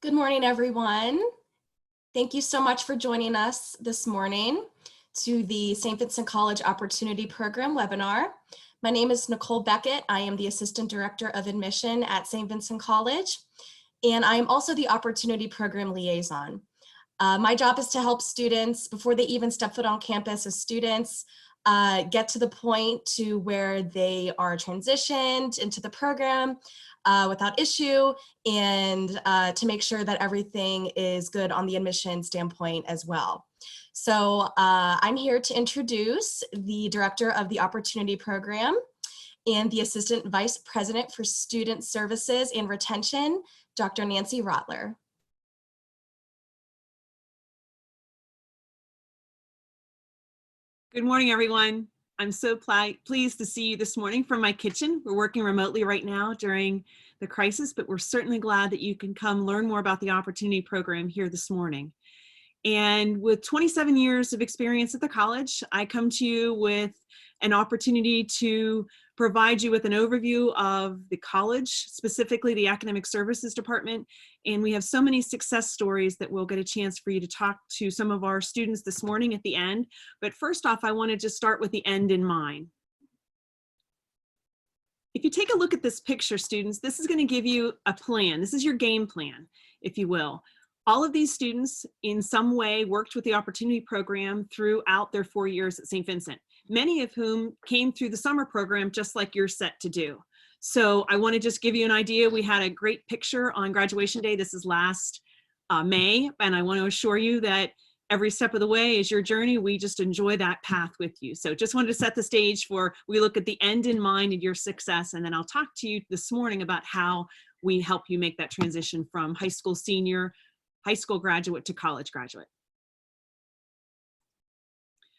Good morning, everyone. Thank you so much for joining us this morning to the St. Vincent College Opportunity Program webinar. My name is Nicole Beckett. I am the Assistant Director of Admission at St. Vincent College, and I am also the Opportunity Program Liaison. My job is to help students before they even step foot on campus as students get to the point to where they are transitioned into the program without issue, and to make sure that everything is good on the admission standpoint as well. So I'm here to introduce the Director of the Opportunity Program and the Assistant Vice President for Student Services and Retention, Dr. Nancy Rotler. Good morning, everyone. I'm so pleased to see you this morning from my kitchen. We're working remotely right now during the crisis, but we're certainly glad that you can come learn more about the Opportunity Program here this morning. And with 27 years of experience at the college, I come to you with an opportunity to provide you with an overview of the college, specifically the Academic Services Department. And we have so many success stories that we'll get a chance for you to talk to some of our students this morning at the end. But first off, I wanted to start with the end in mind. If you take a look at this picture, students, this is going to give you a plan. This is your game plan, if you will. All of these students in some way worked with the Opportunity Program throughout their 4 years at St. Vincent, many of whom came through the summer program just like you're set to do. So I want to just give you an idea. We had a great picture on graduation day. This is last May, and I want to assure you that every step of the way is your journey. We just enjoy that path with you. So just wanted to set the stage for, we look at the end in mind and your success, and then I'll talk to you this morning about how we help you make that transition from high school senior, high school graduate to college graduate.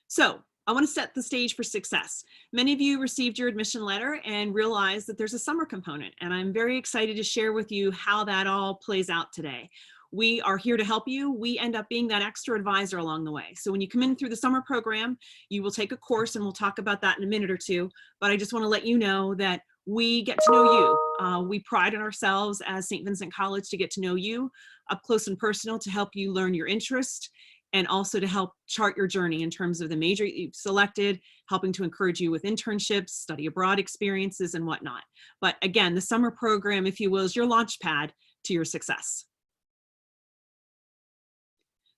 So I want to set the stage for success. Many of you received your admission letter and realized that there's a summer component, and I'm very excited to share with you how that all plays out today. We are here to help you. We end up being that extra advisor along the way. So when you come in through the summer program, you will take a course, and we'll talk about that in a minute or two, but I just want to let you know that we get to know you. We pride in ourselves as St. Vincent College to get to know you up close and personal, to help you learn your interest, and also to help chart your journey in terms of the major you've selected, helping to encourage you with internships, study abroad experiences, and whatnot. But again, the summer program, if you will, is your launch pad to your success.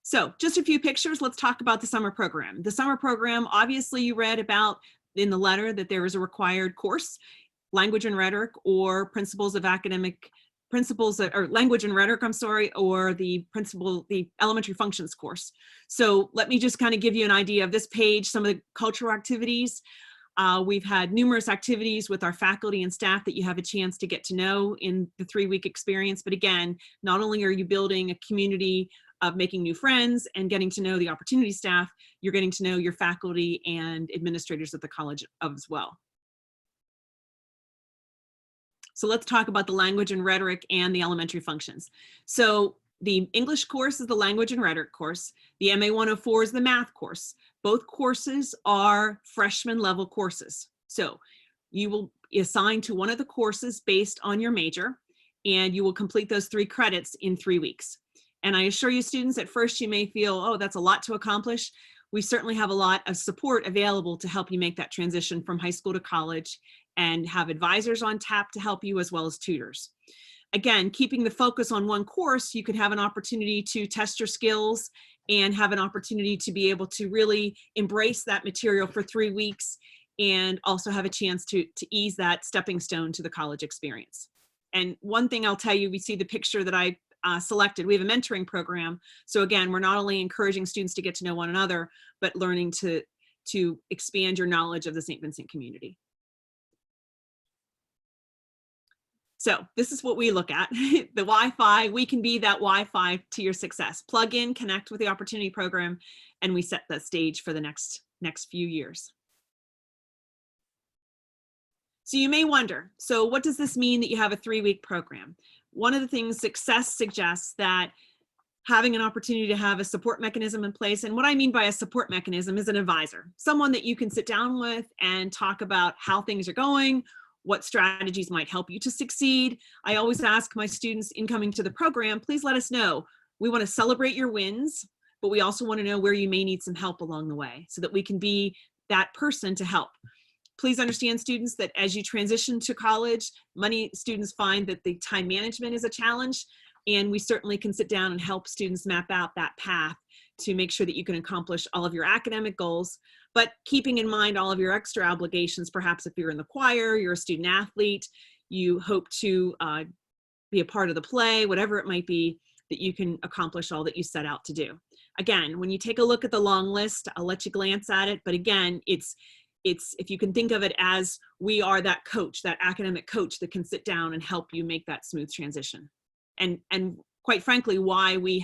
So just a few pictures. Let's talk about the summer program. The summer program, obviously you read about in the letter that there is a required course, language and rhetoric, or principles of academic principles, or language and rhetoric, I'm sorry, or the elementary functions course. So let me just kind of give you an idea of this page, some of the cultural activities. We've had numerous activities with our faculty and staff that you have a chance to get to know in the 3-week experience. But again, not only are you building a community of making new friends and getting to know the opportunity staff, you're getting to know your faculty and administrators at the college as well. So let's talk about the language and rhetoric and the elementary functions. So the English course is the language and rhetoric course. The MA 104 is the math course. Both courses are freshman level courses. So you will be assigned to one of the courses based on your major, and you will complete those 3 credits in 3 weeks. And I assure you, students, at first you may feel, oh, that's a lot to accomplish. We certainly have a lot of support available to help you make that transition from high school to college, and have advisors on tap to help you, as well as tutors. Again, keeping the focus on one course, you could have an opportunity to test your skills and have an opportunity to be able to really embrace that material for 3 weeks, and also have a chance to ease that stepping stone to the college experience. And one thing I'll tell you, we see the picture that I selected. We have a mentoring program. So again, we're not only encouraging students to get to know one another, but learning to expand your knowledge of the St. Vincent community. So this is what we look at, the Wi-Fi. We can be that Wi-Fi to your success. Plug in, connect with the Opportunity Program, and we set the stage for the next few years. So you may wonder, so what does this mean that you have a 3-week program? One of the things success suggests that having an opportunity to have a support mechanism in place. And what I mean by a support mechanism is an advisor, someone that you can sit down with and talk about how things are going, what strategies might help you to succeed. I always ask my students incoming to the program, please let us know. We want to celebrate your wins, but we also want to know where you may need some help along the way so that we can be that person to help. Please understand, students, that as you transition to college, many students find that the time management is a challenge, and we certainly can sit down and help students map out that path to make sure that you can accomplish all of your academic goals, but keeping in mind all of your extra obligations. Perhaps if you're in the choir, you're a student athlete, you hope to be a part of the play, whatever it might be, that you can accomplish all that you set out to do. Again, when you take a look at the long list, I'll let you glance at it, but again, it's if you can think of it as we are that coach, that academic coach that can sit down and help you make that smooth transition. And quite frankly, why we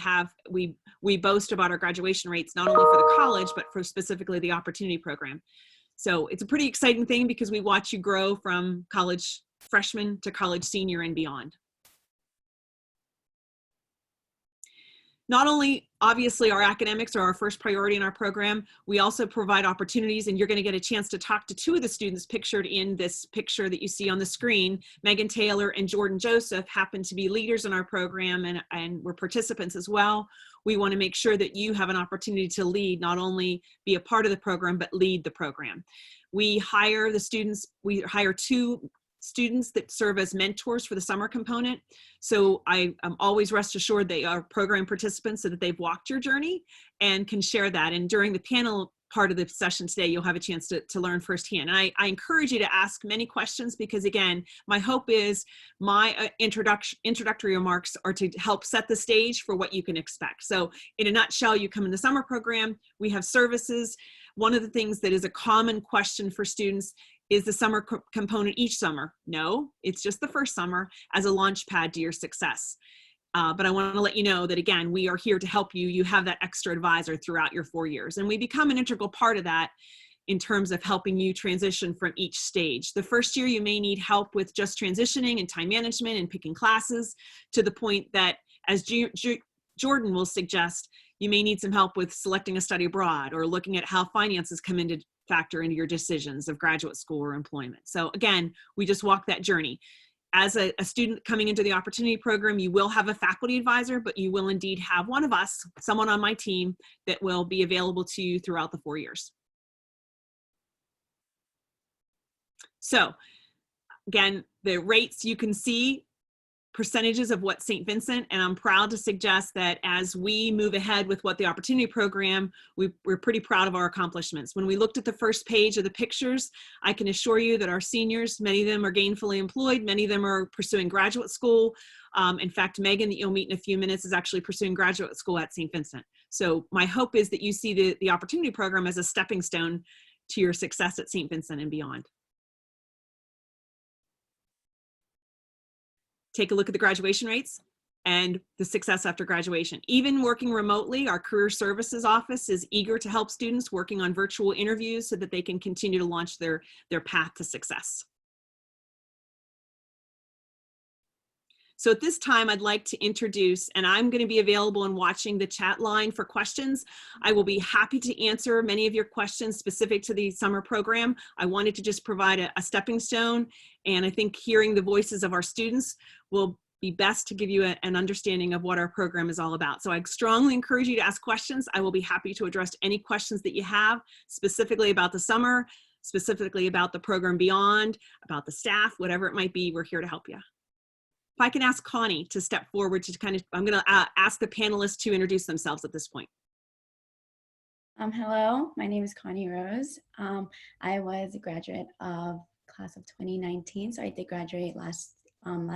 boast about our graduation rates, not only for the college, but for specifically the opportunity program. So it's a pretty exciting thing because we watch you grow from college freshman to college senior and beyond. Not only, obviously, our academics are our first priority in our program, we also provide opportunities, and you're going to get a chance to talk to two of the students pictured in this picture that you see on the screen. Megan Taylor and Jordan Joseph happen to be leaders in our program, and we're participants as well. We want to make sure that you have an opportunity to lead, not only be a part of the program, but lead the program. We hire the students, we hire two students that serve as mentors for the summer component. So I'm always rest assured they are program participants so that they've walked your journey and can share that. And during the panel part of the session today, you'll have a chance to learn firsthand. And I encourage you to ask many questions because, again, my hope is my introductory remarks are to help set the stage for what you can expect. So in a nutshell, you come in the summer program, we have services. One of the things that is a common question for students is the summer component each summer? No, it's just the first summer as a launch pad to your success. But I want to let you know that, again, we are here to help you. You have that extra advisor throughout your 4 years. And we become an integral part of that in terms of helping you transition from each stage. The first year, you may need help with just transitioning and time management and picking classes, to the point that, as Jordan will suggest, you may need some help with selecting a study abroad or looking at how finances come into factor into your decisions of graduate school or employment. So again, we just walk that journey. As a student coming into the opportunity program, you will have a faculty advisor, but you will indeed have one of us, someone on my team, that will be available to you throughout the 4 years. So again, the rates you can see, percentages of what St. Vincent, and I'm proud to suggest that as we move ahead with what the opportunity program, we're pretty proud of our accomplishments. When we looked at the first page of the pictures, I can assure you that our seniors, many of them are gainfully employed, many of them are pursuing graduate school. In fact, Megan, that you'll meet in a few minutes, is actually pursuing graduate school at St. Vincent. So my hope is that you see the opportunity program as a stepping stone to your success at St. Vincent and beyond. Take a look at the graduation rates and the success after graduation. Even working remotely, our career services office is eager to help students working on virtual interviews so that they can continue to launch their path to success. So at this time, I'd like to introduce, and I'm going to be available and watching the chat line for questions. I will be happy to answer many of your questions specific to the summer program. I wanted to just provide a stepping stone, and I think hearing the voices of our students will be best to give you an understanding of what our program is all about. So I strongly encourage you to ask questions. I will be happy to address any questions that you have specifically about the summer, specifically about the program beyond, about the staff, whatever it might be, we're here to help you. If I can ask Connie to step forward to kind of, I'm going to ask the panelists to introduce themselves at this point. Hello, my name is Connie Rose. I was a graduate of class of 2019, so I did graduate last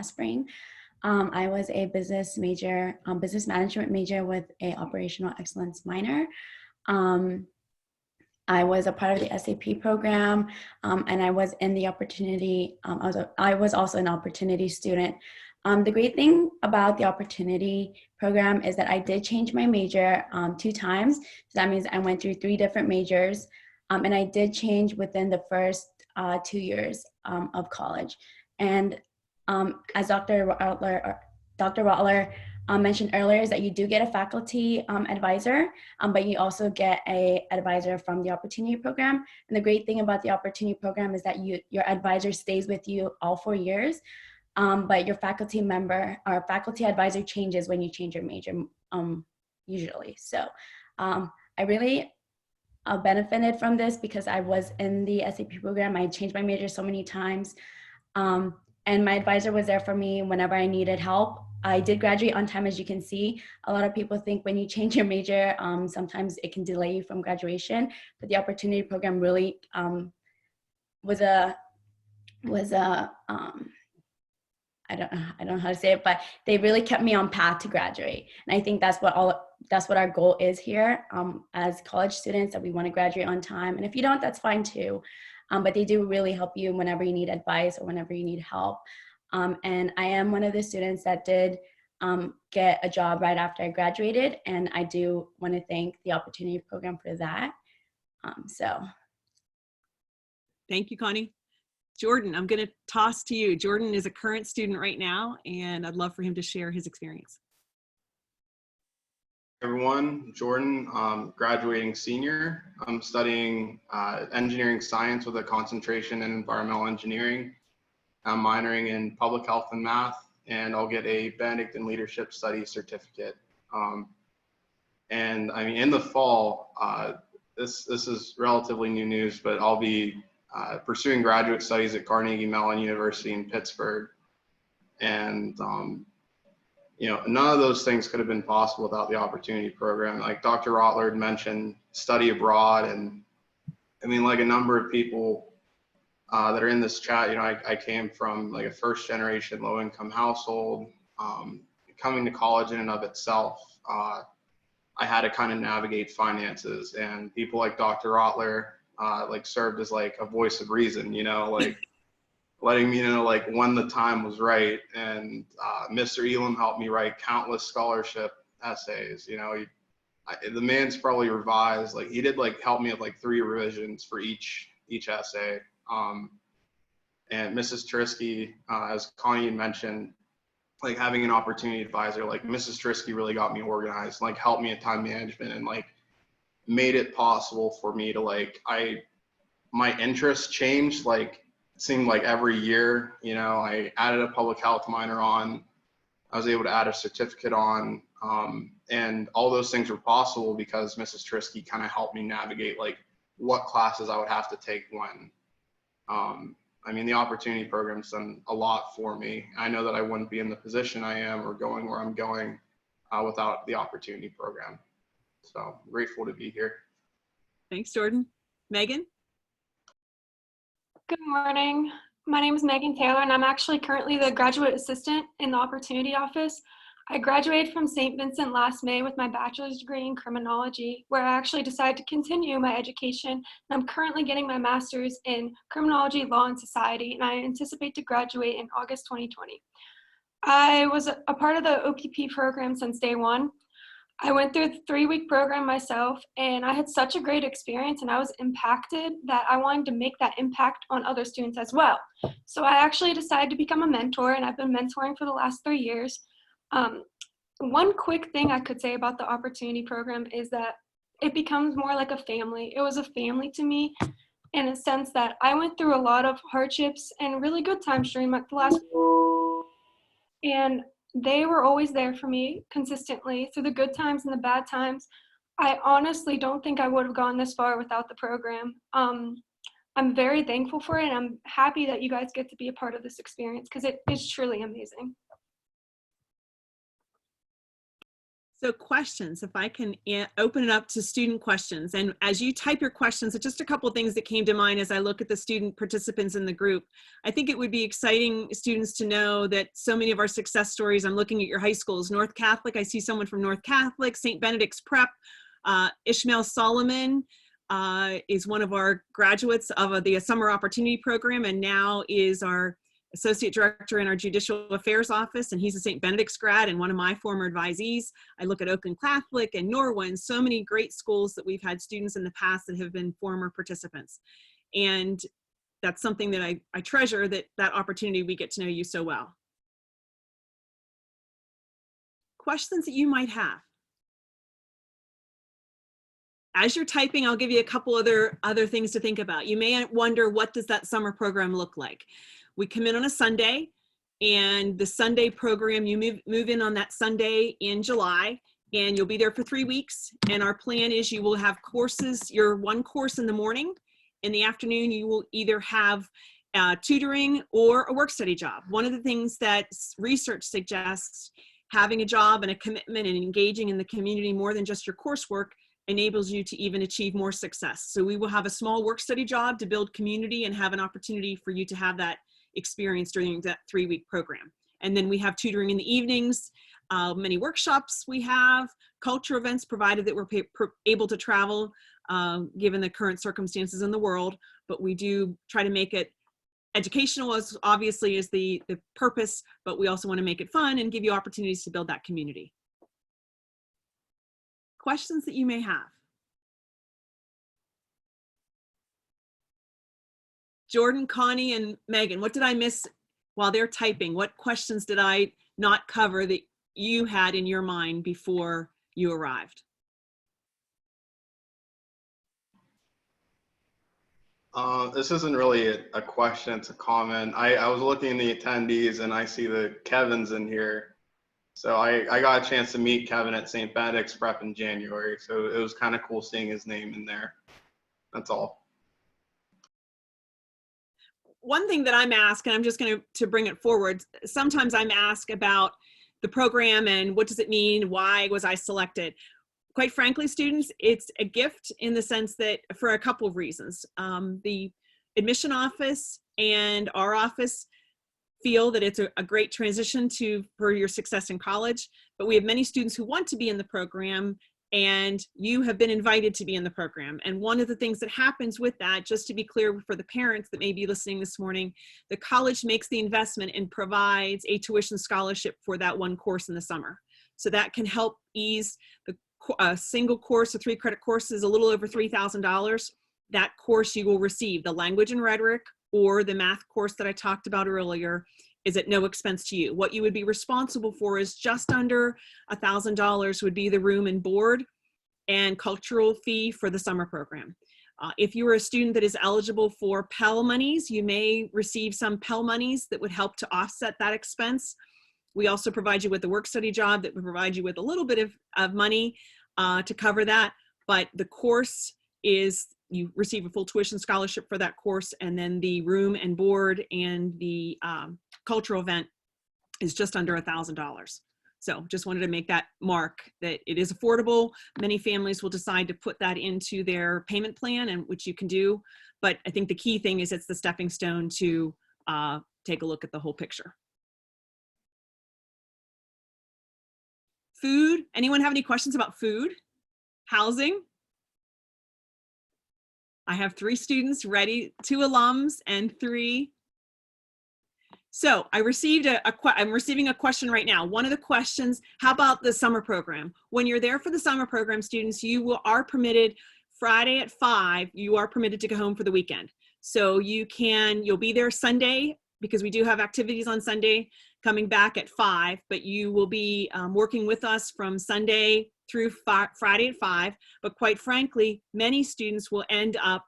spring. I was a business major, business management major with a operational excellence minor. I was a part of the SAP program, and I was in the opportunity. I was also an opportunity student. The great thing about the opportunity program is that I did change my major 2 times. So that means I went through 3 different majors, and I did change within the first 2 years of college. And as Dr. Rottler mentioned earlier is that you do get a faculty advisor, but you also get a advisor from the Opportunity Program. And the great thing about the Opportunity Program is that your advisor stays with you all 4 years, but your faculty member or faculty advisor changes when you change your major, usually. So I really benefited from this because I was in the SAP program. I changed my major so many times. And my advisor was there for me whenever I needed help. I did graduate on time, as you can see. A lot of people think when you change your major, sometimes it can delay you from graduation, but the Opportunity Program really was a I don't know how to say it, but they really kept me on path to graduate. And I think that's what our goal is here as college students, that we want to graduate on time. And if you don't, that's fine too. But they do really help you whenever you need advice or whenever you need help. And I am one of the students that did get a job right after I graduated. And I do want to thank the Opportunity Program for that. Thank you, Connie. Jordan, I'm going to toss to you. Jordan is a current student right now, and I'd love for him to share his experience. Everyone, Jordan, graduating senior. I'm studying engineering science with a concentration in environmental engineering. I'm minoring in public health and math, and I'll get a Benedictine Leadership Studies certificate. And I mean, in the fall, this is relatively new news, but I'll be pursuing graduate studies at Carnegie Mellon University in Pittsburgh. And you know, none of those things could have been possible without the Opportunity Program. Like Dr. Rotler had mentioned, study abroad. And I mean, like a number of people that are in this chat, you know, I came from like a first generation low income household. Coming to college in and of itself, I had to kind of navigate finances, and people like Dr. Rotler like served as like a voice of reason, you know, like letting me know like when the time was right. And Mr. Elam helped me write countless scholarship essays. You know, the man's probably revised, like he did like help me with like 3 revisions for each essay. And Mrs. Trisky, as Connie mentioned, like having an opportunity advisor, like Mrs. Trisky really got me organized, like helped me at time management, and like made it possible for me to like, my interests changed. Like it seemed like every year, you know, I added a public health minor on, I was able to add a certificate on, and all those things were possible because Mrs. Trisky kind of helped me navigate like what classes I would have to take when. I mean, the Opportunity Program's done a lot for me. I know that I wouldn't be in the position I am or going where I'm going without the Opportunity Program. So I'm grateful to be here. Thanks, Jordan. Megan? Good morning. My name is Megan Taylor, and I'm actually currently the graduate assistant in the Opportunity Office. I graduated from St. Vincent last May with my bachelor's degree in criminology, where I actually decided to continue my education. And I'm currently getting my master's in criminology, law, and society, and I anticipate to graduate in August 2020. I was a part of the OPP program since day one. I went through the 3-week program myself, and I had such a great experience, and I was impacted that I wanted to make that impact on other students as well. So I actually decided to become a mentor, and I've been mentoring for the last 3 years. One quick thing I could say about the Opportunity Program is that it becomes more like a family. It was a family to me in a sense that I went through a lot of hardships and really good times during the last, and they were always there for me consistently through the good times and the bad times. I honestly don't think I would have gone this far without the program. I'm very thankful for it, and I'm happy that you guys get to be a part of this experience because it is truly amazing. So questions, if I can open it up to student questions. And as you type your questions, just a couple of things that came to mind as I look at the student participants in the group. I think it would be exciting, students, to know that so many of our success stories, I'm looking at your high schools, North Catholic, I see someone from North Catholic, St. Benedict's Prep, Ishmael Solomon is one of our graduates of the Summer Opportunity Program, and now is our Associate Director in our Judicial Affairs Office, and he's a St. Benedict's grad and one of my former advisees. I look at Oakland Catholic and Norwin, so many great schools that we've had students in the past that have been former participants. And that's something that I treasure, that opportunity we get to know you so well. Questions that you might have. As you're typing, I'll give you a couple other things to think about. You may wonder, what does that summer program look like? We come in on a Sunday, and the Sunday program, you move in on that Sunday in July, and you'll be there for 3 weeks. And our plan is you will have courses, your one course in the morning. In the afternoon, you will either have tutoring or a work study job. One of the things that research suggests, having a job and a commitment and engaging in the community more than just your coursework enables you to even achieve more success. So we will have a small work study job to build community and have an opportunity for you to have that experience during that 3-week program. And then we have tutoring in the evenings, many workshops we have, culture events, provided that we're able to travel given the current circumstances in the world, but we do try to make it educational, as obviously is the purpose, but we also want to make it fun and give you opportunities to build that community. Questions that you may have. Jordan, Connie, and Megan, what did I miss while they're typing? What questions did I not cover that you had in your mind before you arrived? This isn't really a question, it's a comment. I was looking in the attendees and I see the Kevins in here. So I got a chance to meet Kevin at St. Benedict's Prep in January. So it was kind of cool seeing his name in there. That's all. One thing that I'm asked, and I'm just going to bring it forward, sometimes I'm asked about the program and what does it mean? Why was I selected? Quite frankly, students, it's a gift in the sense that for a couple of reasons. The admission office and our office feel that it's a great transition for your success in college, but we have many students who want to be in the program, and you have been invited to be in the program. And one of the things that happens with that, just to be clear for the parents that may be listening this morning, the college makes the investment and provides a tuition scholarship for that one course in the summer. So that can help ease a single course, a 3-credit course is a little over $3,000. That course you will receive, the language and rhetoric or the math course that I talked about earlier, is at no expense to you. What you would be responsible for is just under $1,000 would be the room and board and cultural fee for the summer program. If you are a student that is eligible for Pell monies, you may receive some Pell monies that would help to offset that expense. We also provide you with a work study job that would provide you with a little bit of money to cover that, but the course is, you receive a full tuition scholarship for that course, and then the room and board and the cultural event is just under $1,000. So just wanted to make that mark that it is affordable. Many families will decide to put that into their payment plan, and which you can do. But I think the key thing is it's the stepping stone to take a look at the whole picture. Food, anyone have any questions about food? Housing? I have 3 students ready, 2 alums and 3. So I received I'm receiving a question right now. One of the questions, how about the summer program? When you're there for the summer program, students, are permitted Friday at 5, you are permitted to go home for the weekend. So you'll be there Sunday, because we do have activities on Sunday, coming back at 5, but you will be working with us from Sunday through Friday at 5. But quite frankly, many students will end up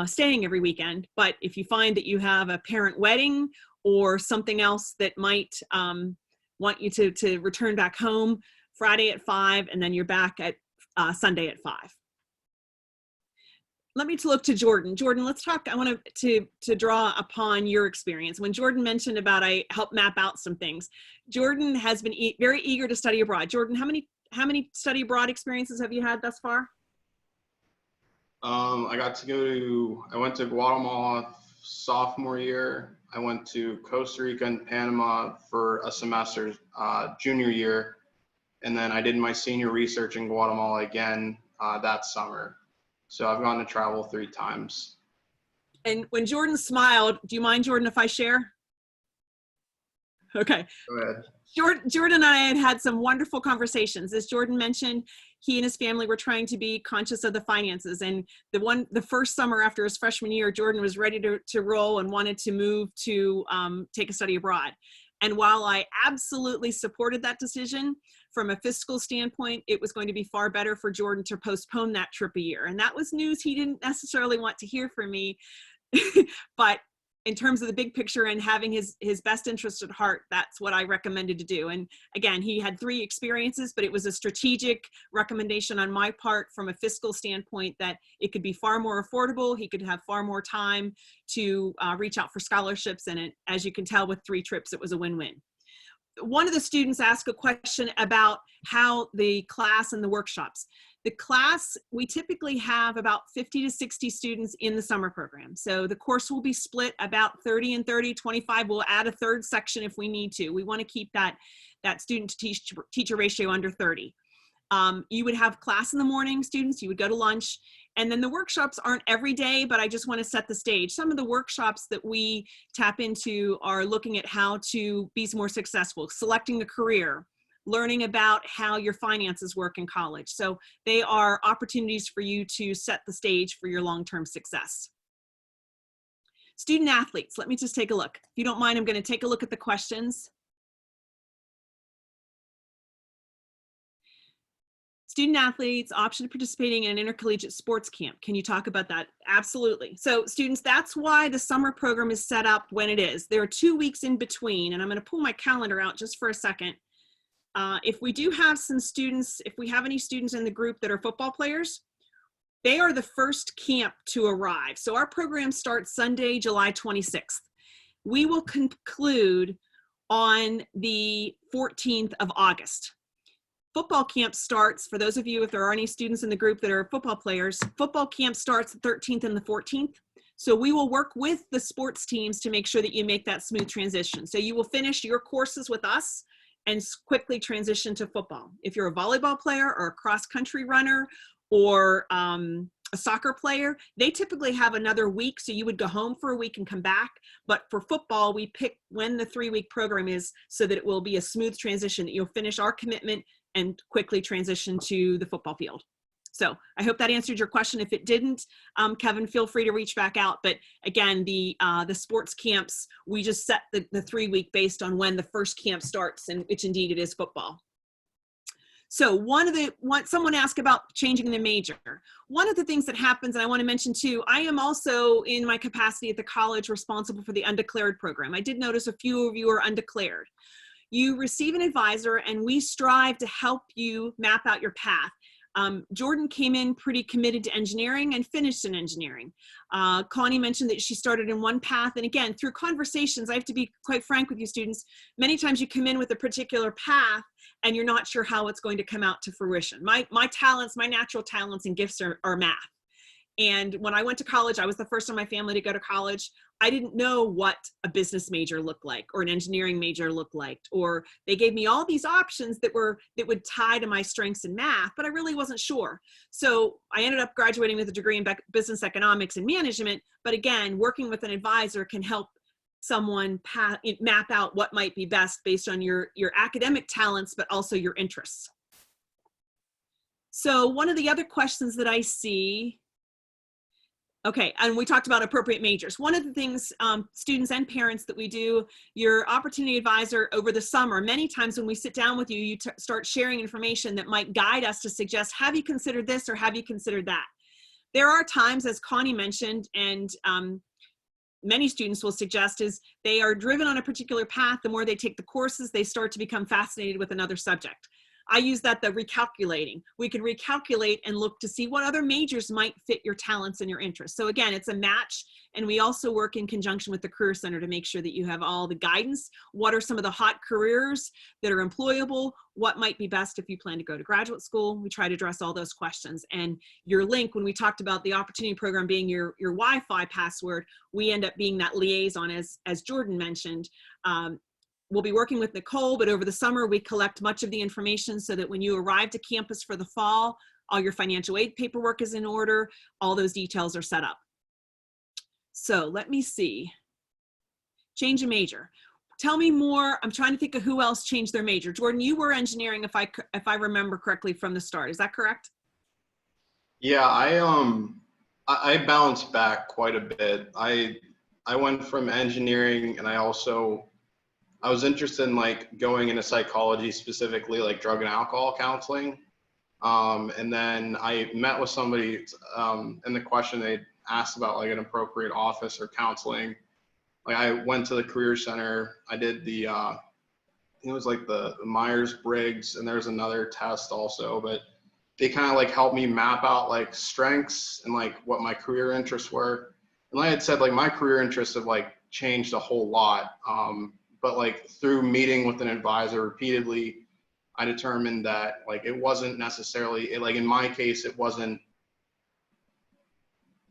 staying every weekend. But if you find that you have a parent wedding or something else that might want you to return back home, Friday at 5, and then you're back at Sunday at 5. Let me look to Jordan. Jordan, let's talk. I want to draw upon your experience. When Jordan mentioned about I helped map out some things, Jordan has been very eager to study abroad. Jordan, how many study abroad experiences have you had thus far? I went to Guatemala sophomore year. I went to Costa Rica and Panama for a semester junior year. And then I did my senior research in Guatemala again that summer. So I've gone to travel 3 times. And when Jordan smiled, do you mind, Jordan, if I share? Okay. Go ahead. Jordan and I had some wonderful conversations. As Jordan mentioned, he and his family were trying to be conscious of the finances. And the first summer after his freshman year, Jordan was ready to roll and wanted to move to take a study abroad. And while I absolutely supported that decision, from a fiscal standpoint, it was going to be far better for Jordan to postpone that trip a year. And that was news he didn't necessarily want to hear from me. But in terms of the big picture and having his best interest at heart, that's what I recommended to do. And again, he had 3 experiences, but it was a strategic recommendation on my part from a fiscal standpoint that it could be far more affordable. He could have far more time to reach out for scholarships. And as you can tell with 3 trips, it was a win-win. One of the students asked a question about how the class and the workshops. The class, we typically have about 50 to 60 students in the summer program. So the course will be split about 30 and 30, 25. We'll add a 3rd section if we need to. We want to keep that student to teacher ratio under 30. You would have class in the morning, students, you would go to lunch, and then the workshops aren't every day, but I just want to set the stage. Some of the workshops that we tap into are looking at how to be more successful, selecting a career, learning about how your finances work in college. So they are opportunities for you to set the stage for your long-term success. Student athletes, let me just take a look. If you don't mind, I'm going to take a look at the questions. Student athletes, option of participating in an intercollegiate sports camp. Can you talk about that? Absolutely. So students, that's why the summer program is set up when it is. There are 2 weeks in between, and I'm going to pull my calendar out just for a second. If we do have some students, if we have any students in the group that are football players, they are the first camp to arrive. So our program starts Sunday, July 26th. We will conclude on the 14th of August. Football camp starts, for those of you, if there are any students in the group that are football players, football camp starts the 13th and the 14th. So we will work with the sports teams to make sure that you make that smooth transition. So you will finish your courses with us and quickly transition to football. If you're a volleyball player or a cross-country runner or a soccer player, they typically have another week, so you would go home for a week and come back. But for football, we pick when the 3-week program is so that it will be a smooth transition, that you'll finish our commitment and quickly transition to the football field. So I hope that answered your question. If it didn't, Kevin, feel free to reach back out. But again, the sports camps, we just set the 3-week based on when the first camp starts, and which indeed it is football. So someone asked about changing the major. One of the things that happens, and I want to mention too, I am also in my capacity at the college responsible for the undeclared program. I did notice a few of you are undeclared. You receive an advisor and we strive to help you map out your path. Jordan came in pretty committed to engineering and finished in engineering. Connie mentioned that she started in one path. And again, through conversations, I have to be quite frank with you students, many times you come in with a particular path and you're not sure how it's going to come out to fruition. My talents, my natural talents and gifts are math. And when I went to college, I was the first in my family to go to college. I didn't know what a business major looked like or an engineering major looked like, or they gave me all these options that would tie to my strengths in math, but I really wasn't sure. So I ended up graduating with a degree in business economics and management. But again, working with an advisor can help someone map out what might be best based on your academic talents, but also your interests. So one of the other questions that I see, okay, and we talked about appropriate majors. One of the things, students and parents, that we do, your opportunity advisor over the summer, many times when we sit down with you, you start sharing information that might guide us to suggest, have you considered this or have you considered that? There are times, as Connie mentioned, and many students will suggest, is they are driven on a particular path. The more they take the courses, they start to become fascinated with another subject. I use that, the recalculating. We can recalculate and look to see what other majors might fit your talents and your interests. So again, it's a match, and we also work in conjunction with the Career Center to make sure that you have all the guidance. What are some of the hot careers that are employable? What might be best if you plan to go to graduate school? We try to address all those questions. And your link, when we talked about the opportunity program being your Wi-Fi password, we end up being that liaison, as Jordan mentioned. We'll be working with Nicole, but over the summer, we collect much of the information so that when you arrive to campus for the fall, all your financial aid paperwork is in order, all those details are set up. So let me see. Change a major. Tell me more. I'm trying to think of who else changed their major. Jordan, you were engineering, if I remember correctly from the start. Is that correct? Yeah, I bounced back quite a bit. I went from engineering, and I also I was interested in like going into psychology, specifically like drug and alcohol counseling. And then I met with somebody, and the question they asked about like an appropriate office or counseling. Like I went to the Career Center. I did the, it was like the Myers-Briggs, and there's another test also, but they kind of like helped me map out like strengths and like what my career interests were. And like I had said, like my career interests have like changed a whole lot. But like through meeting with an advisor repeatedly, I determined that like it wasn't necessarily, like in my case, it wasn't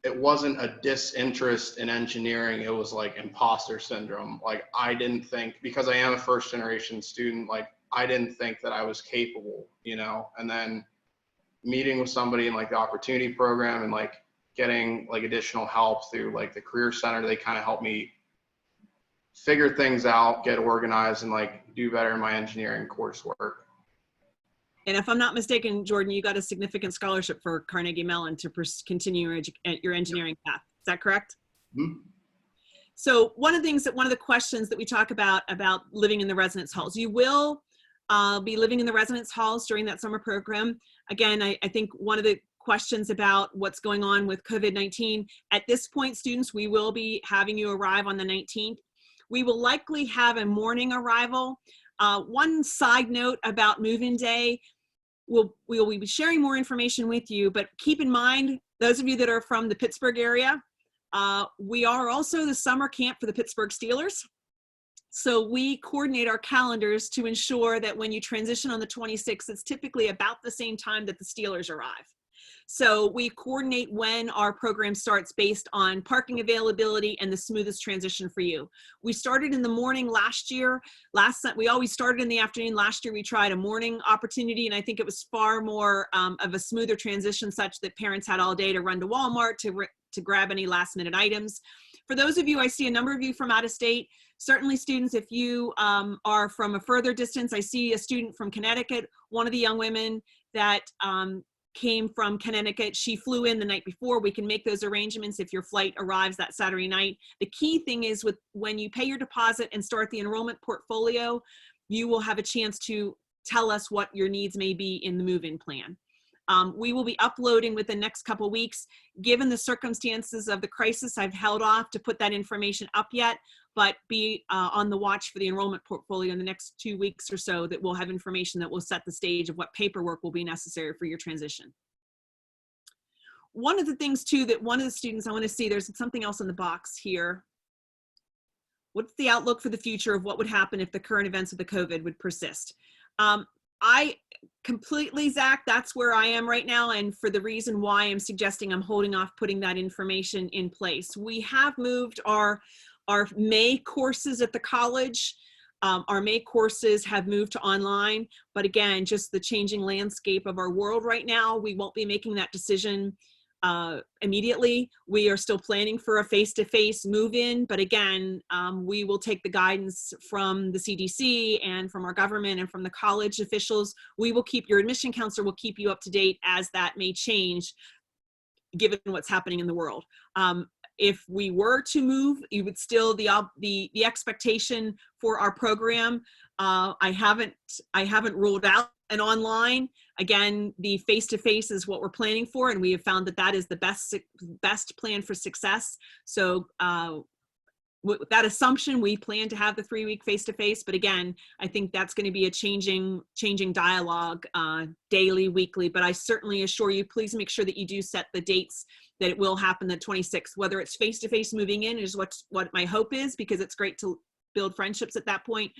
a disinterest in engineering. It was like imposter syndrome. Like I didn't think, because I am a first generation student, like I didn't think that I was capable, you know. And then meeting with somebody in like the opportunity program and like getting like additional help through like the Career Center, they kind of helped me figure things out, get organized, and like do better in my engineering coursework. And if I'm not mistaken, Jordan, you got a significant scholarship for Carnegie Mellon to continue your engineering path. Is that correct? Mm-hmm. So one of the questions that we talk about living in the residence halls, you will be living in the residence halls during that summer program. Again, I think one of the questions about what's going on with COVID-19, at this point, students, we will be having you arrive on the 19th. We will likely have a morning arrival. One side note about move-in day, we will be sharing more information with you, but keep in mind, those of you that are from the Pittsburgh area, we are also the summer camp for the Pittsburgh Steelers. So we coordinate our calendars to ensure that when you transition on the 26th, it's typically about the same time that the Steelers arrive. So we coordinate when our program starts based on parking availability and the smoothest transition for you. We started in the morning last year. We always started in the afternoon. Last year we tried a morning opportunity, and I think it was far more of a smoother transition, such that parents had all day to run to Walmart to grab any last minute items. For those of you, I see a number of you from out of state. Certainly students, if you are from a further distance, I see a student from Connecticut, one of the young women that came from Connecticut. She flew in the night before. We can make those arrangements if your flight arrives that Saturday night. The key thing is when you pay your deposit and start the enrollment portfolio, you will have a chance to tell us what your needs may be in the move-in plan. We will be uploading within the next couple weeks. Given the circumstances of the crisis, I've held off to put that information up yet, but be on the watch for the enrollment portfolio in the next 2 weeks or so, that we'll have information that will set the stage of what paperwork will be necessary for your transition. One of the things too, that one of the students, I want to see, there's something else in the box here. What's the outlook for the future of what would happen if the current events of the COVID would persist? I completely, Zach, that's where I am right now, and for the reason why I'm suggesting I'm holding off putting that information in place. We have moved our May courses at the college. Our May courses have moved to online, but again, just the changing landscape of our world right now, we won't be making that decision immediately. We are still planning for a face-to-face move-in, but again, we will take the guidance from the CDC and from our government and from the college officials. We will keep, your admission counselor will keep you up to date as that may change, given what's happening in the world. If we were to move, you would still, the expectation for our program, I haven't ruled out an online. Again, the face-to-face is what we're planning for, and we have found that that is the best plan for success. So with that assumption, we plan to have the 3-week face-to-face, but again, I think that's going to be a changing dialogue daily, weekly, but I certainly assure you, please make sure that you do set the dates that it will happen the 26th, whether it's face-to-face moving in is what my hope is, because it's great to build friendships at that point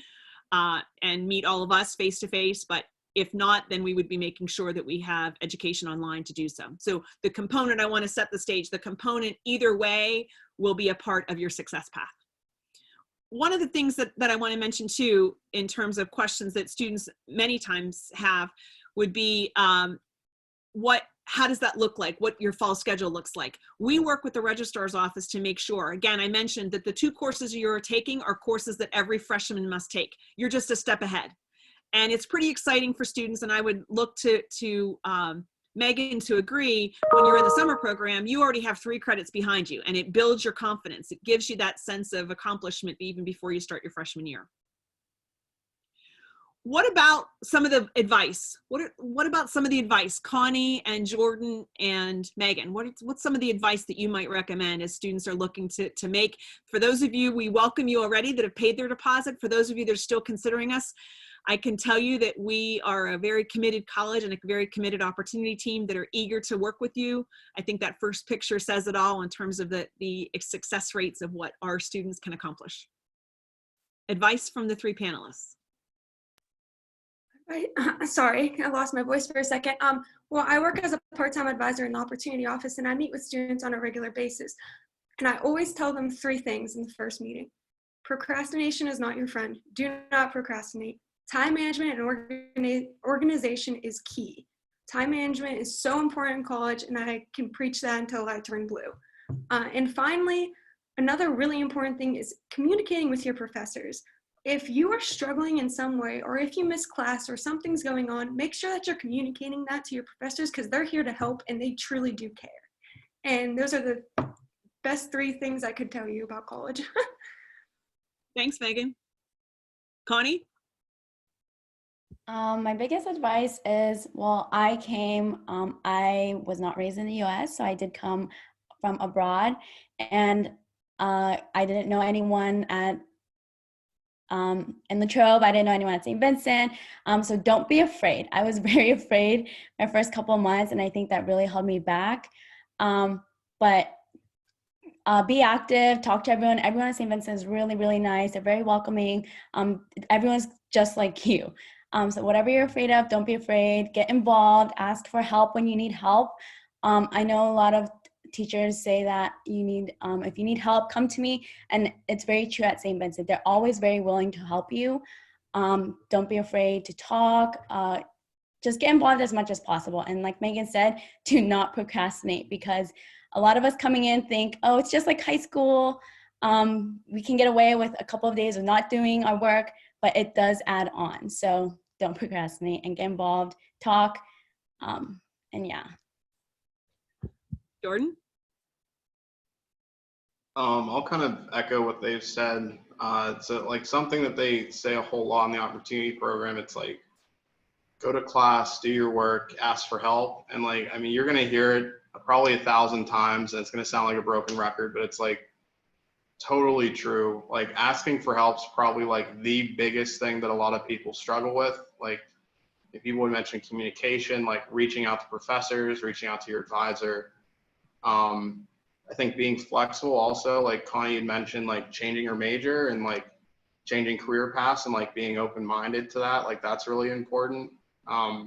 and meet all of us face-to-face, but if not, then we would be making sure that we have education online to do so. So the component, I want to set the stage, the component either way will be a part of your success path. One of the things that I want to mention too, in terms of questions that students many times have, would be how does that look like? What your fall schedule looks like? We work with the registrar's office to make sure. Again, I mentioned that the 2 courses you're taking are courses that every freshman must take. You're just a step ahead. And it's pretty exciting for students, and I would look to Megan to agree, when you're in the summer program, you already have 3 credits behind you, and it builds your confidence. It gives you that sense of accomplishment even before you start your freshman year. what about some of the advice? What about some of the advice, Connie and Jordan and Megan? What's some of the advice that you might recommend as students are looking to make? For those of you, we welcome you already that have paid their deposit. For those of you that are still considering us, I can tell you that we are a very committed college and a very committed opportunity team that are eager to work with you. I think that first picture says it all in terms of the success rates of what our students can accomplish. Advice from the three panelists. Right. Sorry, I lost my voice for a second. Well, I work as a part-time advisor in the Opportunity Office, and I meet with students on a regular basis. And I always tell them three things in the first meeting. Procrastination is not your friend. Do not procrastinate. Time management and organization is key. Time management is so important in college, and I can preach that until I turn blue. And finally, another really important thing is communicating with your professors. If you are struggling in some way, or if you miss class or something's going on, make sure that you're communicating that to your professors, because they're here to help and they truly do care. And those are the best three things I could tell you about college. Thanks, Megan. Connie? My biggest advice is, well, I was not raised in the US, so I did come from abroad, and I didn't know anyone at in Latrobe. I didn't know anyone at St. Vincent. So don't be afraid. I was very afraid my first couple of months, and I think that really held me back. But be active, talk to everyone. Everyone at St. Vincent is really, really nice. They're very welcoming. Everyone's just like you. So whatever you're afraid of, don't be afraid. Get involved. Ask for help when you need help. I know a lot of teachers say that if you need help, come to me. And it's very true at St. Vincent. They're always very willing to help you. Don't be afraid to talk. Just get involved as much as possible. And like Megan said, do not procrastinate, because a lot of us coming in think, oh, it's just like high school. We can get away with a couple of days of not doing our work, but it does add on. So don't procrastinate and get involved, talk, and yeah. Jordan? I'll kind of echo what they've said. So like something that they say a whole lot in the opportunity program, it's like, go to class, do your work, ask for help. And like, I mean, you're going to hear it probably 1,000 times and it's going to sound like a broken record, but it's like totally true. Like asking for help's probably like the biggest thing that a lot of people struggle with. Like if people would mention communication, like reaching out to professors, reaching out to your advisor. I think being flexible also, like Connie had mentioned, like changing your major and like changing career paths and like being open-minded to that. Like that's really important. Yeah,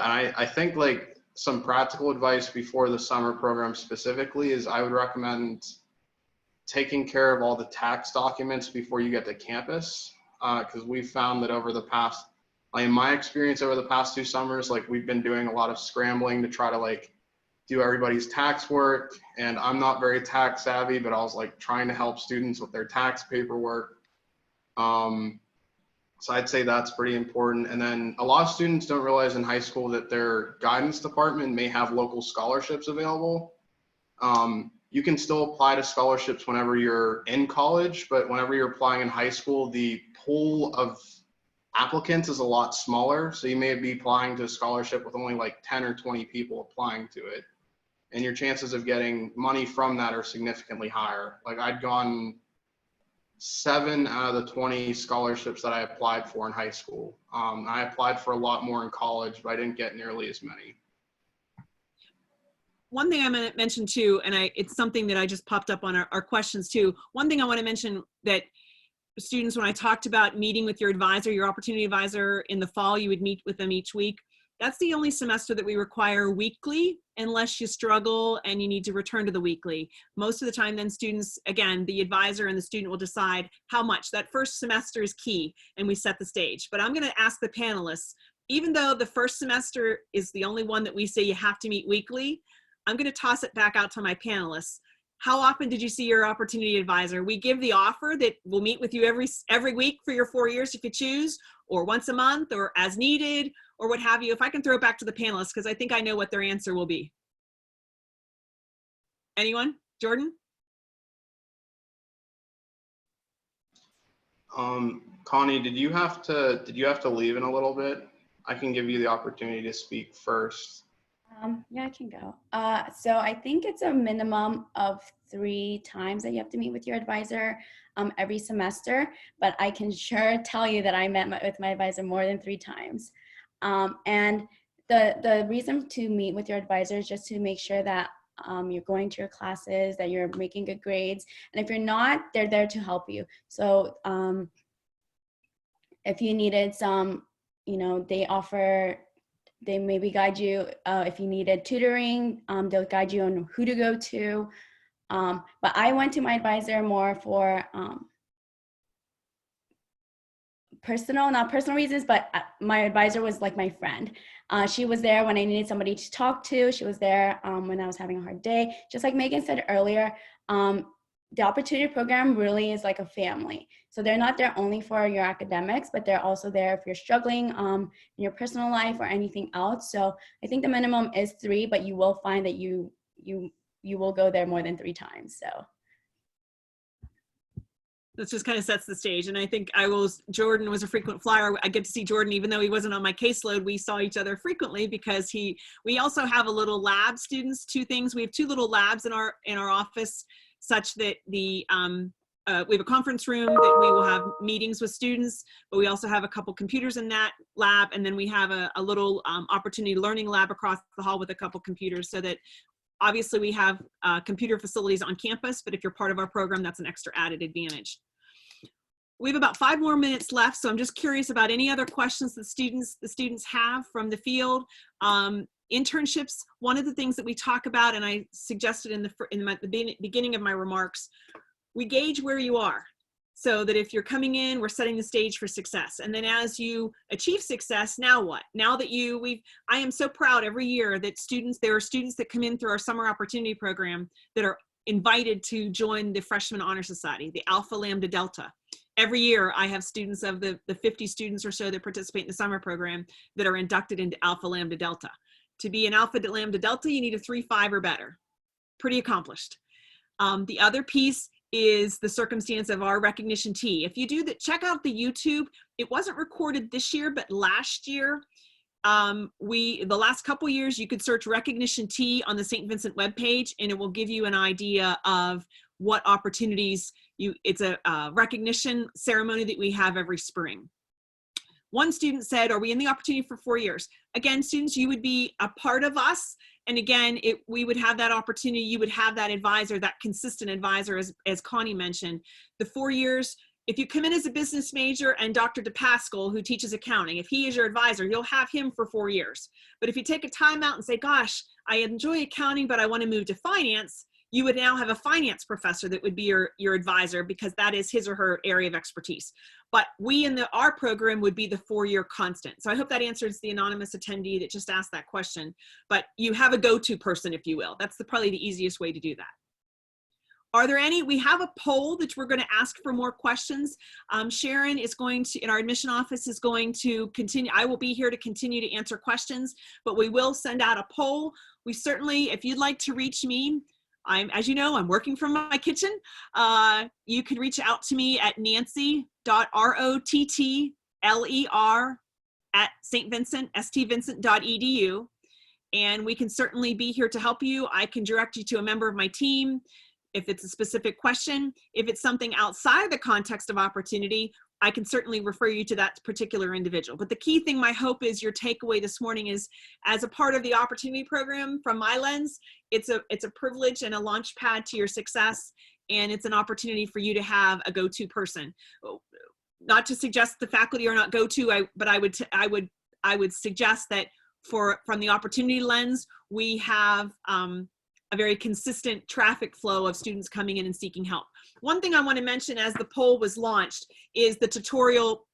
and I think like some practical advice before the summer program specifically is I would recommend taking care of all the tax documents before you get to campus. Because we've found that over the past, like in my experience over the past 2 summers, like we've been doing a lot of scrambling to try to like do everybody's tax work. And I'm not very tax savvy, but I was like trying to help students with their tax paperwork. So I'd say that's pretty important. And then a lot of students don't realize in high school that their guidance department may have local scholarships available. You can still apply to scholarships whenever you're in college, but whenever you're applying in high school, the pool of applicants is a lot smaller. So you may be applying to a scholarship with only like 10 or 20 people applying to it. And your chances of getting money from that are significantly higher. Like I'd gone 7 out of the 20 scholarships that I applied for in high school. I applied for a lot more in college, but I didn't get nearly as many. One thing I'm going to mention too, and it's something that I just popped up on our questions too. One thing I want to mention that students, when I talked about meeting with your advisor, your opportunity advisor in the fall, you would meet with them each week. That's the only semester that we require weekly, unless you struggle and you need to return to the weekly. Most of the time then students, again, the advisor and the student will decide how much. That first semester is key and we set the stage. But I'm going to ask the panelists, even though the first semester is the only one that we say you have to meet weekly, I'm going to toss it back out to my panelists. How often did you see your opportunity advisor? We give the offer that we'll meet with you every week for your 4 years if you choose, or once a month, or as needed, or what have you. If I can throw it back to the panelists, because I think I know what their answer will be. Anyone? Jordan? Connie, did you have to leave in a little bit? I can give you the opportunity to speak first. Yeah, I can go. So I think it's a minimum of 3 times that you have to meet with your advisor every semester, but I can sure tell you that I met with my advisor more than 3 times. And the reason to meet with your advisor is just to make sure that you're going to your classes, that you're making good grades. And if you're not, they're there to help you. So if you needed some, they maybe guide you if you needed tutoring, they'll guide you on who to go to. But I went to my advisor more for not personal reasons, but my advisor was like my friend. She was there when I needed somebody to talk to. She was there when I was having a hard day. Just like Megan said earlier, the opportunity program really is like a family. So they're not there only for your academics, but they're also there if you're struggling in your personal life or anything else. So I think the minimum is 3, but you will find that you will go there more than 3 times. So that just kind of sets the stage. And I think Jordan was a frequent flyer. I get to see Jordan, even though he wasn't on my caseload, we saw each other frequently because we also have a little lab, students, 2 things. We have 2 little labs in our office, such that we have a conference room that we will have meetings with students, but we also have a couple computers in that lab. And then we have a little opportunity learning lab across the hall with a couple computers, so that obviously we have computer facilities on campus, but if you're part of our program, that's an extra added advantage. We have about 5 more minutes left, so I'm just curious about any other questions the students have from the field. Internships, one of the things that we talk about, and I suggested in the beginning of my remarks, we gauge where you are, so that if you're coming in, we're setting the stage for success. And then as you achieve success, now what? Now that I am so proud every year that there are students that come in through our summer opportunity program that are invited to join the Freshman Honor Society, the Alpha Lambda Delta. Every year I have students of the 50 students or so that participate in the summer program that are inducted into Alpha Lambda Delta. To be an Alpha Lambda Delta, you need a 3.5 or better. Pretty accomplished. The other piece is the circumstance of our Recognition T. If you do that, check out the YouTube. It wasn't recorded this year, but last year, the last couple years, you could search Recognition T on the St. Vincent webpage, and it will give you an idea of what opportunities it's a recognition ceremony that we have every spring. One student said, are we in the opportunity for 4 years? Again, students, you would be a part of us. And again, we would have that opportunity. You would have that advisor, that consistent advisor, as Connie mentioned. The 4 years, if you come in as a business major and Dr. DePascal, who teaches accounting, if he is your advisor, you'll have him for 4 years. But if you take a time out and say, gosh, I enjoy accounting, but I want to move to finance, you would now have a finance professor that would be your advisor, because that is his or her area of expertise. But we in our program would be the 4-year constant. So I hope that answers the anonymous attendee that just asked that question. But you have a go-to person, if you will. That's probably the easiest way to do that. Are there any? We have a poll that we're going to ask for more questions. Sharon is going to, in our admission office, is going to continue. I will be here to continue to answer questions, but we will send out a poll. We certainly, if you'd like to reach me, as you know, I'm working from my kitchen. You could reach out to me at nancy.rottler@stvincent.edu. And we can certainly be here to help you. I can direct you to a member of my team if it's a specific question. If it's something outside the context of opportunity, I can certainly refer you to that particular individual. But the key thing, my hope is your takeaway this morning is, as a part of the opportunity program, from my lens, it's a privilege and a launch pad to your success. And it's an opportunity for you to have a go-to person. Not to suggest the faculty are not go-to, but I would suggest that from the opportunity lens, we have a very consistent traffic flow of students coming in and seeking help. One thing I want to mention as the poll was launched is the tutorial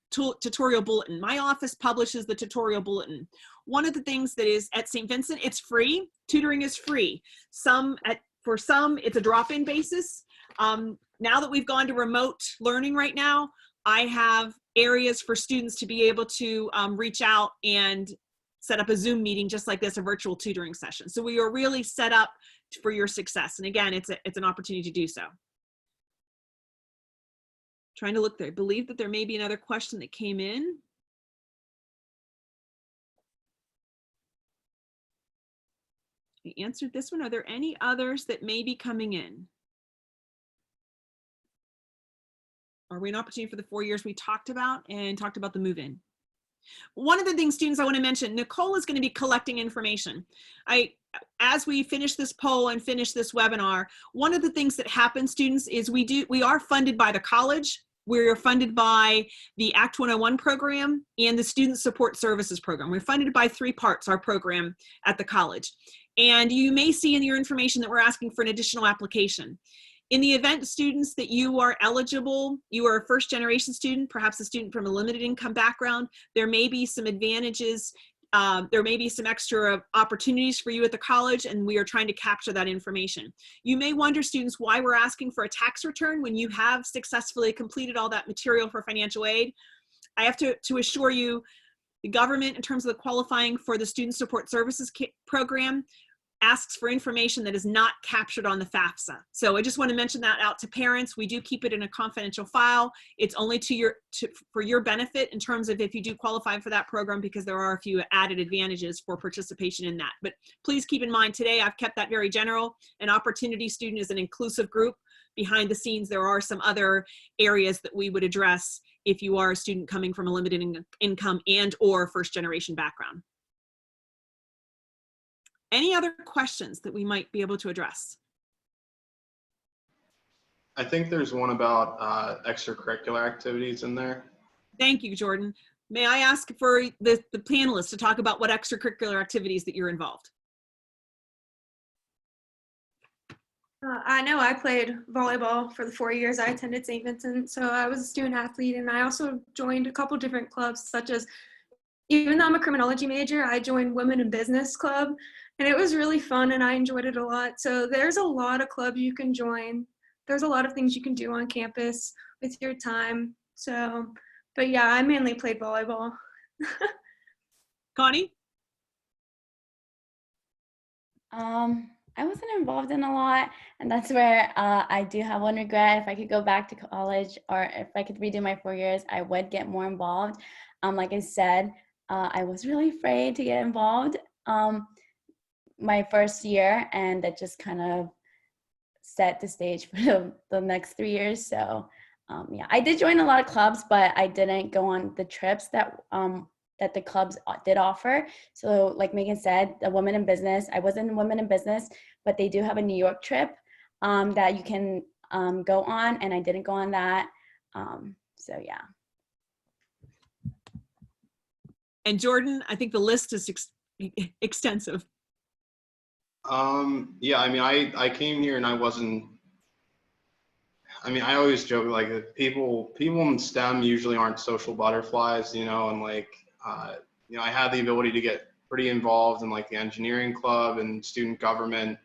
bulletin. My office publishes the tutorial bulletin. One of the things that is at St. Vincent, it's free. Tutoring is free. For some, it's a drop-in basis. Now that we've gone to remote learning right now, I have areas for students to be able to reach out and set up a Zoom meeting just like this, a virtual tutoring session. So we are really set up for your success. And again, it's an opportunity to do so. Trying to look there. I believe that there may be another question that came in. We answered this one. Are there any others that may be coming in? Are we an opportunity for the 4 years we talked about and talked about the move-in? One of the things, students, I want to mention, Nicole is going to be collecting information. As we finish this poll and finish this webinar, one of the things that happens, students, is we are funded by the college. We're funded by the Act 101 program and the Student Support Services program. We're funded by 3 parts, our program at the college. And you may see in your information that we're asking for an additional application. In the event, students, that you are eligible, you are a first-generation student, perhaps a student from a limited income background, there may be some advantages, there may be some extra opportunities for you at the college, and we are trying to capture that information. You may wonder, students, why we're asking for a tax return when you have successfully completed all that material for financial aid. I have to assure you, the government, in terms of the qualifying for the Student Support Services program, asks for information that is not captured on the FAFSA. So I just want to mention that out to parents. We do keep it in a confidential file. It's only for your benefit in terms of if you do qualify for that program, because there are a few added advantages for participation in that. But please keep in mind, today I've kept that very general. An opportunity student is an inclusive group. Behind the scenes, there are some other areas that we would address if you are a student coming from a limited income and or first generation background. Any other questions that we might be able to address? I think there's one about extracurricular activities in there. Thank you, Jordan. May I ask for the panelists to talk about what extracurricular activities that you're involved? I know I played volleyball for the 4 years I attended St. Vincent, so I was a student athlete, and I also joined a couple different clubs, such as, even though I'm a criminology major, I joined Women in Business Club, and it was really fun and I enjoyed it a lot. So there's a lot of clubs you can join. There's a lot of things you can do on campus with your time. So, but yeah, I mainly played volleyball. Connie? I wasn't involved in a lot, and that's where I do have one regret. If I could go back to college, or if I could redo my 4 years, I would get more involved. Like I said, I was really afraid to get involved my first year, and that just kind of set the stage for the next 3 years. So yeah, I did join a lot of clubs, but I didn't go on the trips that that the clubs did offer. So like Megan said, the Women in Business, I was in Women in Business, but they do have a New York trip that you can go on, and I didn't go on that. So yeah. And Jordan, I think the list is extensive. Yeah, I mean, I came here and I wasn't, I mean, I always joke, like, people in STEM usually aren't social butterflies, you know, and like, you know, I had the ability to get pretty involved in like the engineering club and student government.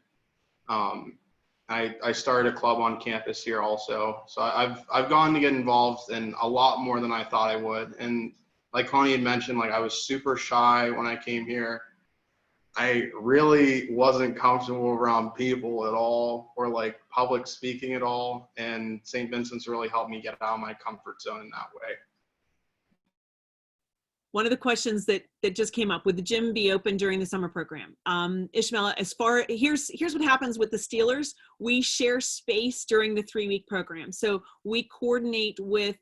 I started a club on campus here also. So I've gone to get involved in a lot more than I thought I would. And like Connie had mentioned, like, I was super shy when I came here. I really wasn't comfortable around people at all, or like public speaking at all. And St. Vincent's really helped me get out of my comfort zone in that way. One of the questions that just came up, would the gym be open during the summer program? Ishmael, here's what happens with the Steelers. We share space during the 3-week program. So we coordinate with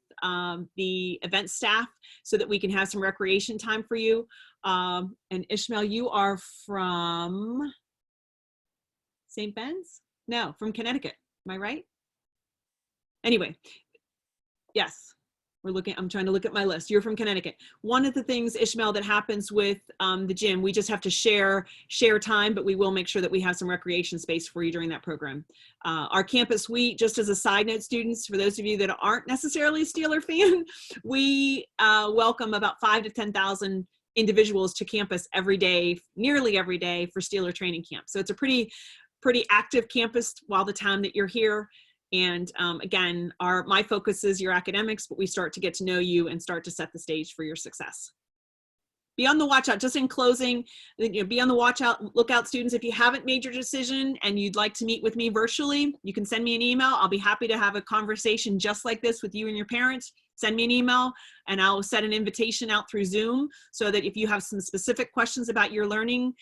the event staff so that we can have some recreation time for you. And Ishmael, you are from St. Ben's? No, from Connecticut. Am I right? Anyway, yes. I'm trying to look at my list. You're from Connecticut. One of the things, Ishmael, that happens with the gym, we just have to share time, but we will make sure that we have some recreation space for you during that program. Our campus suite, just as a side note, students, for those of you that aren't necessarily a Steeler fan, we welcome about 5,000 to 10,000 individuals to campus every day, nearly every day, for Steeler training camp. So it's a pretty active campus while the time that you're here. And again, my focus is your academics, but we start to get to know you and start to set the stage for your success. be on the watch out. Just in closing, be on the lookout, students. If you haven't made your decision and you'd like to meet with me virtually, you can send me an email. I'll be happy to have a conversation just like this with you and your parents. Send me an email and I'll set an invitation out through Zoom so that if you have some specific questions about your learning,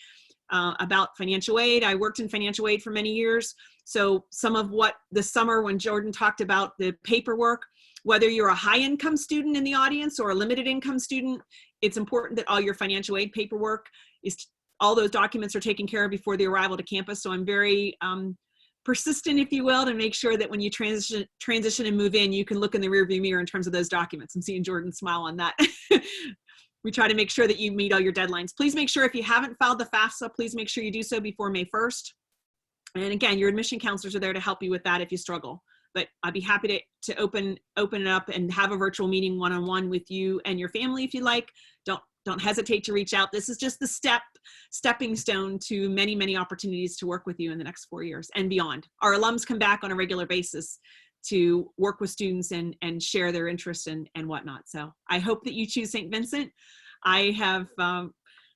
about financial aid. I worked in financial aid for many years. So some of what this summer when Jordan talked about the paperwork, whether you're a high income student in the audience or a limited income student, it's important that all your financial aid paperwork all those documents are taken care of before the arrival to campus. So I'm very persistent, if you will, to make sure that when you transition and move in, you can look in the rearview mirror in terms of those documents. I'm seeing Jordan smile on that. We try to make sure that you meet all your deadlines. Please make sure if you haven't filed the FAFSA, please make sure you do so before May 1st. And again, your admission counselors are there to help you with that if you struggle. But I'd be happy to open it up and have a virtual meeting one-on-one with you and your family if you like. Don't hesitate to reach out. This is just the stepping stone to many, many opportunities to work with you in the next 4 years and beyond. Our alums come back on a regular basis to work with students and share their interests and whatnot. So I hope that you choose St. Vincent. I have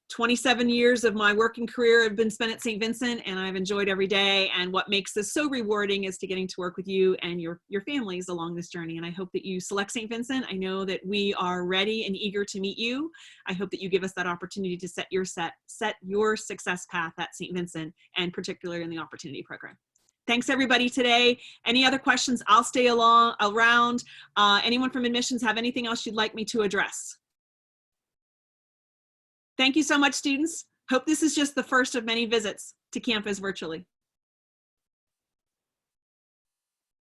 27 years of my working career have been spent at St. Vincent, and I've enjoyed every day. And what makes this so rewarding is to getting to work with you and your families along this journey. And I hope that you select St. Vincent. I know that we are ready and eager to meet you. I hope that you give us that opportunity to set your success path at St. Vincent, and particularly in the Opportunity Program. Thanks everybody today. Any other questions? I'll stay around. Anyone from admissions have anything else you'd like me to address? Thank you so much, students. Hope this is just the first of many visits to campus virtually.